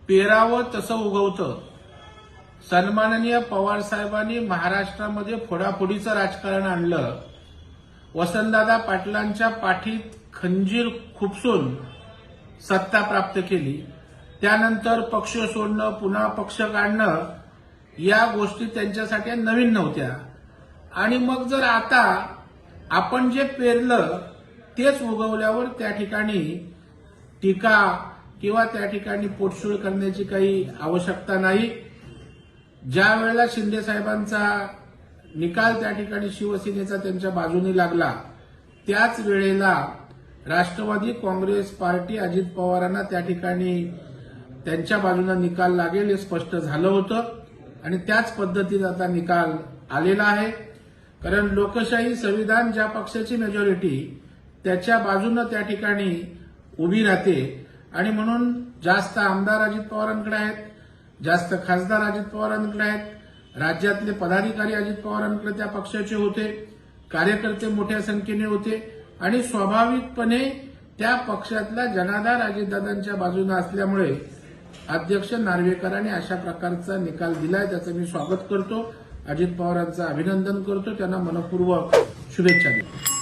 पेरावं तसं उगवतं. सन्माननीय पवार साहेबांनी महाराष्ट्रामध्ये फोडाफोडीचं राजकारण आणलं. वसंतदादा पाटलांच्या पाठीत खंजीर खुपसून सत्ता प्राप्त केली. त्यानंतर पक्ष सोडणं, पुन्हा पक्ष काढणं, या गोष्टी त्यांच्यासाठी नवीन नव्हत्या. आणि मग जर आता आपण जे पेरलं तेच उगवल्यावर त्या ठिकाणी टीका किंवा त्या ठिकाणी पोटशूळ करण्याची काही आवश्यकता नाही. ज्या वेळेला शिंदे साहेबांचा निकाल त्या ठिकाणी शिवसेनेचा त्यांच्या बाजूने लागला, त्याच वेळेला राष्ट्रवादी काँग्रेस पार्टी अजित पवारांना त्या ठिकाणी त्यांच्या बाजूने निकाल लागेल हे स्पष्ट झालं होतं. आणि त्याच पद्धतीचा आता निकाल आलेला आहे. कारण लोकशाही संविधान ज्या पक्षाची मेजॉरिटी त्याच्या बाजूने त्या ठिकाणी उभी राहते. आणि म्हणून जास्त आमदार अजित पवारांकडे आहेत, जास्त खासदार अजित पवारांकडे आहेत, राज्यातले पदाधिकारी अजित पवारांकडे त्या पक्षाचे होते, कार्यकर्ते मोठ्या संख्येने होते आणि स्वाभाविकपणे त्या पक्षातला जनाधार अजितदादांच्या बाजूने असल्यामुळे अध्यक्ष नार्वेकरांनी अशा प्रकारचा निकाल दिलाय. त्याचं मी स्वागत करतो, अजित पवारांचं अभिनंदन करतो, त्यांना मनपूर्वक शुभेच्छा देतो.